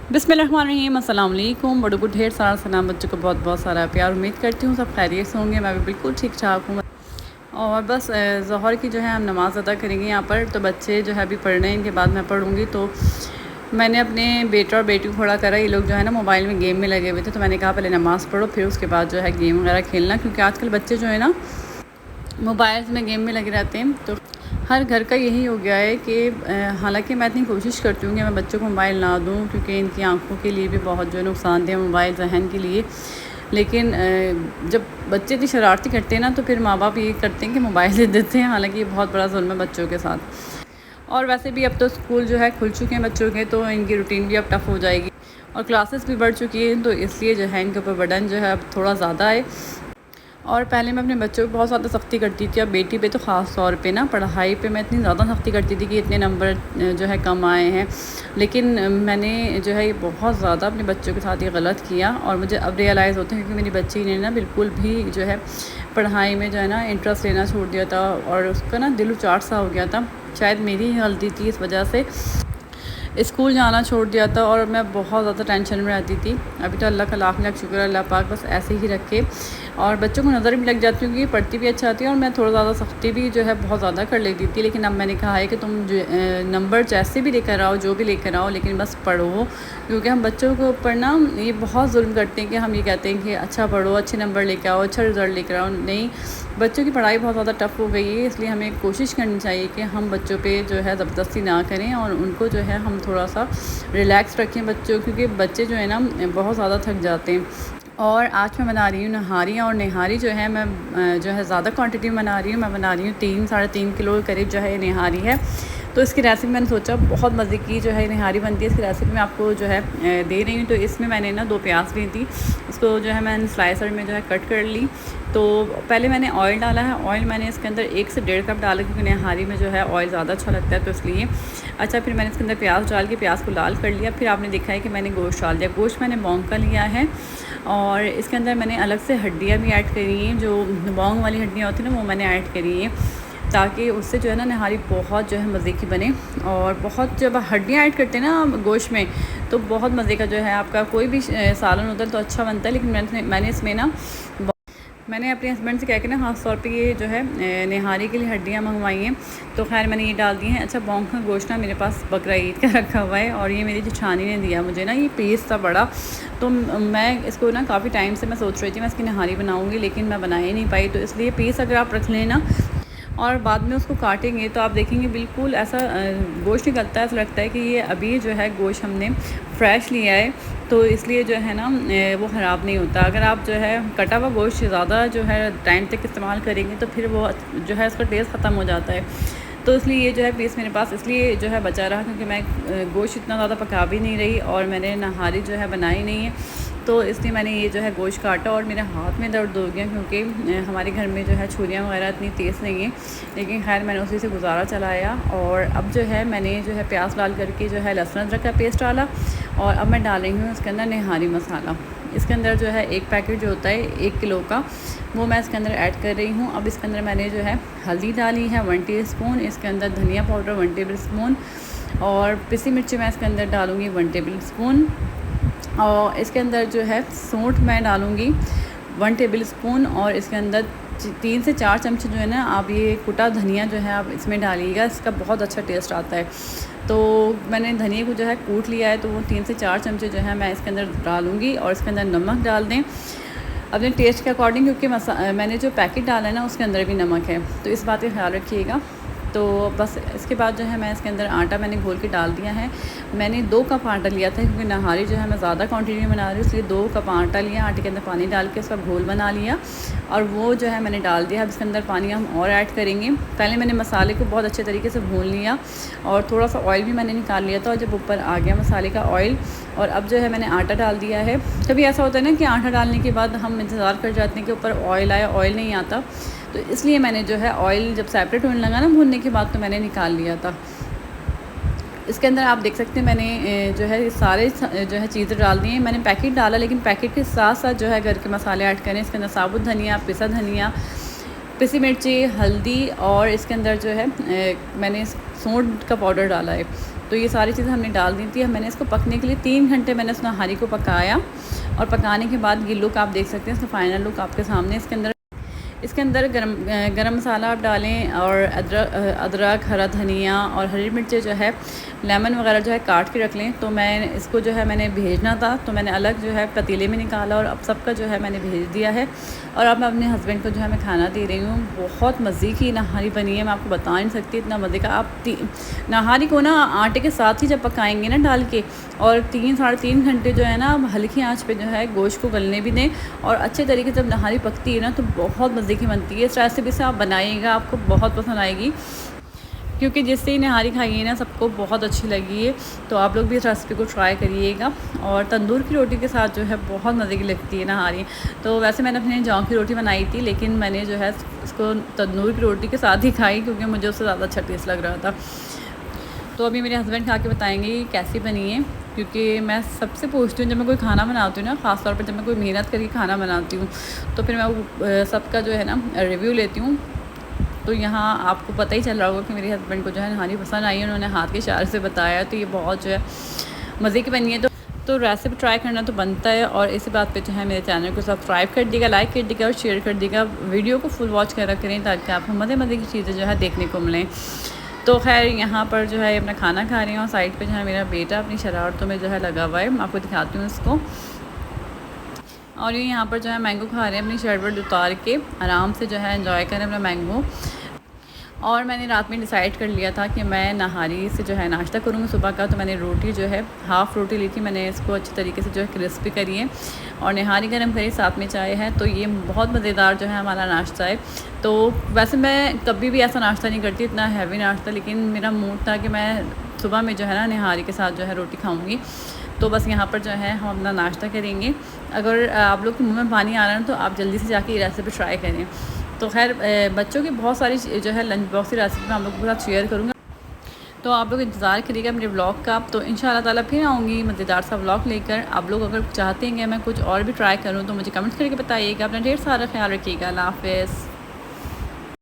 बिस्मिल्लाहिर्रहमानिर्रहीम, अस्सलाम वालेकुम। बड़ों को ढेर सारा सलाम, बच्चों को बहुत बहुत सारा प्यार। उम्मीद करती हूँ सब खैरियत से होंगे। मैं भी बिल्कुल ठीक ठाक हूँ। और बस ज़ोहर की जो है हम नमाज़ अदा करेंगे यहाँ पर। तो बच्चे जो है अभी पढ़ रहे हैं, इनके बाद मैं पढ़ूँगी। तो मैंने अपने बेटा और बेटी को खड़ा करा। ये लोग जो है ना मोबाइल में गेम में लगे हुए थे, तो मैंने कहा पहले नमाज़ पढ़ो, फिर उसके बाद जो है गेम वगैरह खेलना, क्योंकि आजकल बच्चे जो है ना मोबाइल्स में गेम में लगे रहते हैं। तो हर घर का यही हो गया है कि हालांकि मैं इतनी कोशिश करती हूँ कि मैं बच्चों को मोबाइल ना दूँ, क्योंकि इनकी आंखों के लिए भी बहुत जो है नुकसानदेह मोबाइल जहन के लिए। लेकिन जब बच्चे इतनी शरारती करते हैं ना, तो फिर माँ बाप ये करते हैं कि मोबाइल दे देते हैं। हालांकि ये बहुत बड़ा जुल्म है बच्चों के साथ। और वैसे भी अब तो स्कूल जो है खुल चुके हैं बच्चों के, तो इनकी रूटीन भी अब टफ़ हो जाएगी और क्लासेस भी बढ़ चुकी हैं, तो इसलिए जो है इनके ऊपर बर्डन जो है अब थोड़ा ज़्यादा है। और पहले मैं अपने बच्चों पे बहुत ज़्यादा सख्ती करती थी, अब बेटी पे तो ख़ास तौर पे ना पढ़ाई पे मैं इतनी ज़्यादा सख्ती करती थी कि इतने नंबर जो है कम आए हैं। लेकिन मैंने जो है ये बहुत ज़्यादा अपने बच्चों के साथ ये गलत किया, और मुझे अब रियलाइज़ होता है क्योंकि मेरी बच्ची ने ना बिल्कुल भी जो है पढ़ाई में जो है ना इंटरेस्ट लेना छोड़ दिया था, और उसका ना दिल उचाट सा हो गया था। शायद मेरी ही गलती थी, इस वजह से स्कूल जाना छोड़ दिया था, और मैं बहुत ज़्यादा टेंशन में रहती थी। अभी तो अल्लाह का लाख लाख शुक्र, अल्लाह पाक बस ऐसे ही रखे। और बच्चों को नज़र भी लग जाती हूँ कि पढ़ती भी अच्छा आती है, और मैं थोड़ा ज़्यादा सख्ती भी जो है बहुत ज़्यादा कर लेती थी। लेकिन अब मैंने कहा है कि तुम जो नंबर जैसे भी लेकर आओ, जो भी लेकर आओ, लेकिन बस पढ़ो। क्योंकि हम बच्चों के ऊपर ना ये बहुत जुल्म करते हैं कि हम ये कहते हैं कि अच्छा पढ़ो, अच्छे नंबर लेकर आओ, अच्छा रिज़ल्ट लेकर आओ। नहीं, बच्चों की पढ़ाई बहुत ज़्यादा टफ़ हो गई है, इसलिए हमें कोशिश करनी चाहिए कि हम बच्चों पे जो है ज़बरदस्ती ना करें, और उनको जो है हम थोड़ा सा रिलैक्स रखें बच्चों, क्योंकि बच्चे जो है ना बहुत ज़्यादा थक जाते हैं। और आज मैं बना रही हूँ नहारी, और नहारी जो है मैं जो है ज़्यादा क्वांटिटी में बना रही हूँ। मैं बना रही हूँ 3-3.5 किलो के करीब जो है नहारी है। तो इसकी रेसिपी मैंने सोचा बहुत मज़े की जो है नहारी बनती है, इसकी रेसिपी मैं आपको जो है दे रही हूँ। तो इसमें मैंने ना 2 प्याज ली थी, उसको जो है मैंने स्लाइसर में जो है कट कर ली। तो पहले मैंने ऑयल डाला है, ऑयल मैंने इसके अंदर 1 से 1.5 कप डाला, क्योंकि नहारी में जो है ऑयल ज़्यादा अच्छा लगता है, तो इसलिए। अच्छा, फिर मैंने इसके अंदर प्याज डाल के प्याज को लाल कर लिया। फिर आपने देखा है कि मैंने गोश्त डाल दिया। गोश्त मैंने बॉन्ग का लिया है, और इसके अंदर मैंने अलग से हड्डियाँ भी ऐड करी हैं, जो बॉन्ग वाली हड्डियाँ होती हैं ना, वो मैंने ऐड करी हैं, ताकि उससे जो है ना नहारी बहुत जो है मज़े की बने। और बहुत जब हड्डियाँ ऐड करते हैं ना गोश्त में, तो बहुत मज़े का जो है आपका कोई भी सालन होता है तो अच्छा बनता है। लेकिन मैंने इसमें ना मैंने अपने हस्बैंड से कह के ना ख़ास तौर पे ये जो है नहारी के लिए हड्डियाँ मंगवाई हैं, तो खैर मैंने ये डाल दी हैं। अच्छा, बॉन्ग का गोश्त ना मेरे पास बकरा ईद का रखा हुआ है, और ये मेरी जेठानी ने दिया मुझे ना, ये पीस था बड़ा। तो मैं इसको ना काफ़ी टाइम से मैं सोच रही थी मैं इसकी नहारी बनाऊँगी, लेकिन मैं बना ही नहीं पाई। तो इसलिए पीस अगर आप रख लें ना और बाद में उसको काटेंगे, तो आप देखेंगे बिल्कुल ऐसा गोश्त निकलता है, ऐसा लगता है कि ये अभी जो है गोश्त हमने फ्रेश लिया है। तो इसलिए जो है ना वो ख़राब नहीं होता। अगर आप जो है कटा हुआ गोश्त ज़्यादा जो है टाइम तक इस्तेमाल करेंगे, तो फिर वो जो है उसका टेस्ट ख़त्म हो जाता है। तो इसलिए ये जो है पीस मेरे पास इसलिए जो है बचा रहा, क्योंकि मैं गोश्त इतना ज़्यादा पका भी नहीं रही, और मैंने नहारी जो है बनाई नहीं है। तो इसलिए मैंने ये जो है गोश्त काटा, और मेरे हाथ में दर्द हो गया, क्योंकि हमारे घर में जो है छुरियाँ वगैरह इतनी तेज़ नहीं है। लेकिन खैर मैंने उसी से गुजारा चलाया। और अब जो है मैंने जो है प्याज डाल करके जो है लहसुन अदरक का पेस्ट डाला, और अब मैं डाल रही हूँ इसके अंदर नहारी मसाला। इसके अंदर जो है 1 पैकेट जो होता है 1 किलो का, वो मैं इसके अंदर ऐड कर रही हूँ। अब इसके अंदर मैंने जो है हल्दी डाली है 1 टीस्पून, इसके अंदर धनिया पाउडर 1 टेबल स्पून, और पिसी मिर्ची मैं इसके अंदर डालूँगी 1 टेबल स्पून, और इसके अंदर जो है सूंठ मैं डालूँगी 1 टेबल स्पून, और इसके अंदर 3 से 4 चमचे जो है ना आप ये कुटा धनिया जो है आप इसमें डालिएगा, इसका बहुत अच्छा टेस्ट आता है। तो मैंने धनिया को जो है कूट लिया है, तो वो 3 से 4 चमचे जो है मैं इसके अंदर डालूँगी, और इसके अंदर नमक डाल दें अपने टेस्ट के अकॉर्डिंग, क्योंकि मैंने जो पैकेट डाला है ना उसके अंदर भी नमक है, तो इस बात का ख्याल रखिएगा। तो बस इसके बाद जो है मैं इसके अंदर आटा मैंने घोल के डाल दिया है। मैंने 2 कप आटा लिया था, क्योंकि नहारी जो है मैं ज़्यादा क्वांटिटी में बना रही हूँ, इसलिए 2 कप आटा लिया। आटे के अंदर पानी डाल के उसका घोल बना लिया, और वो जो है मैंने डाल दिया। अब इसके अंदर पानी हम और ऐड करेंगे। पहले मैंने मसाले को बहुत अच्छे तरीके से भून लिया, और थोड़ा सा ऑयल भी मैंने निकाल लिया था, और जब ऊपर आ गया मसाले का ऑयल, और अब जो है मैंने आटा डाल दिया है। कभी ऐसा होता है ना कि आटा डालने के बाद हम इंतज़ार कर जाते हैं कि ऊपर ऑयल आए, ऑयल नहीं आता, तो इसलिए मैंने जो है ऑयल जब सेपरेट होने लगा ना भूनने के बाद, तो मैंने निकाल लिया था। इसके अंदर आप देख सकते हैं मैंने जो है सारे जो है चीज़ें डाल दी हैं। मैंने पैकेट डाला, लेकिन पैकेट के साथ साथ जो है घर के मसाले ऐड करें। इसके अंदर साबुत धनिया, पिसा धनिया, पिसी मिर्ची, हल्दी, और इसके अंदर जो है मैंने सूंठ का पाउडर डाला है। तो ये सारी चीज़ें हमने डाल दी थी। मैंने इसको पकने के लिए 3 घंटे मैंने इस नहारी को पकाया, और पकाने के बाद ये लुक आप देख सकते हैं, इसका फ़ाइनल लुक आपके सामने। इसके अंदर गरम मसाला आप डालें, और अदरक, हरा धनिया और हरी मिर्चें जो है, लेमन वगैरह जो है काट के रख लें। तो मैं इसको जो है मैंने भेजना था, तो मैंने अलग जो है पतीले में निकाला, और अब सबका जो है मैंने भेज दिया है। और अब मैं अपने हस्बैंड को जो है मैं खाना दे रही हूँ। बहुत मज़े की नहारी बनी है, मैं आपको बता नहीं सकती, इतना मज़े का। आप नहारी को ना आटे के साथ ही जब पकाएंगे ना डाल के, और 3-3.5 घंटे जो है ना हल्की आंच पे जो है गोश्त को गलने भी दें, और अच्छे तरीके से जब नहारी पकती है ना तो बहुत मज़े की बनती है। इस रेसिपी से आप बनाइएगा, आपको बहुत पसंद आएगी, क्योंकि जिससे ही नहारी खाई है ना सबको बहुत अच्छी लगी है। तो आप लोग भी इस रेसिपी को ट्राई करिएगा। और तंदूर की रोटी के साथ जो है बहुत मज़े की लगती है नहारी। तो वैसे मैंने अपने जौ की रोटी बनाई थी, लेकिन मैंने जो है इसको तंदूर की रोटी के साथ ही खाई, क्योंकि मुझे उससे ज़्यादा अच्छा टेस्ट लग रहा था। तो अभी मेरे हस्बैंड खा के बताएंगे कि कैसी बनी है, क्योंकि मैं सबसे पूछती हूँ जब मैं कोई खाना बनाती हूँ ना, ख़ास तौर पर जब मैं कोई मेहनत करके खाना बनाती हूँ, तो फिर मैं सबका जो है ना रिव्यू लेती हूँ। तो यहाँ आपको पता ही चल रहा होगा कि मेरे हस्बैंड को जो है नहारी पसंद आई है, उन्होंने हाथ के इशारे से बताया। तो ये बहुत जो है मज़े की बनी है। तो रेसिपी ट्राई करना तो बनता है, और इसी बात पे जो है मेरे चैनल को सब्सक्राइब कर दीजिएगा, लाइक कर दीजिएगा और शेयर कर दीजिएगा। वीडियो को फुल वॉच कर करें, ताकि आपको मज़े की चीज़ें जो है देखने को मिलें। तो खैर यहाँ पर जो है अपना खाना खा रही हूँ, साइड पे जो है मेरा बेटा अपनी शरारतों में जो है लगा हुआ है। मैं आपको दिखाती हूँ इसको। और ये यहाँ पर जो है मैंगो खा रहे हैं, अपनी शरबत उतार के आराम से जो है एंजॉय करें अपना मैंगो। और मैंने रात में डिसाइड कर लिया था कि मैं नहारी से जो है नाश्ता करूँगी सुबह का। तो मैंने रोटी जो है हाफ़ रोटी ली थी, मैंने इसको अच्छी तरीके से जो है क्रिस्पी करी है, और नहारी गर्म करी, साथ में चाय है। तो ये बहुत मज़ेदार जो है हमारा नाश्ता है। तो वैसे मैं कभी भी ऐसा नाश्ता नहीं करती, इतना हैवी नाश्ता, लेकिन मेरा मूड था कि मैं सुबह में जो है ना नहारी के साथ जो है रोटी खाऊँगी। तो बस यहाँ पर जो है हम अपना नाश्ता करेंगे। अगर आप लोग के मुँह में पानी आ रहा है तो आप जल्दी से जाके ये रेसिपी ट्राई करें। तो खैर बच्चों की बहुत सारी जो है लंच बॉक्स की रेसिपी मैं आप लोगों के साथ शेयर करूँगा। तो आप लोग इंतज़ार करिएगा मेरे व्लॉग का। तो इंशाल्लाह ताला फिर आऊँगी मज़ेदार सा व्लॉग लेकर। आप लोग अगर चाहते हैं कि मैं कुछ और भी ट्राई करूँ तो मुझे कमेंट्स करके बताइएगा। अपना ढेर सारा ख्याल रखिएगा। अल्लाह हाफ़िज़।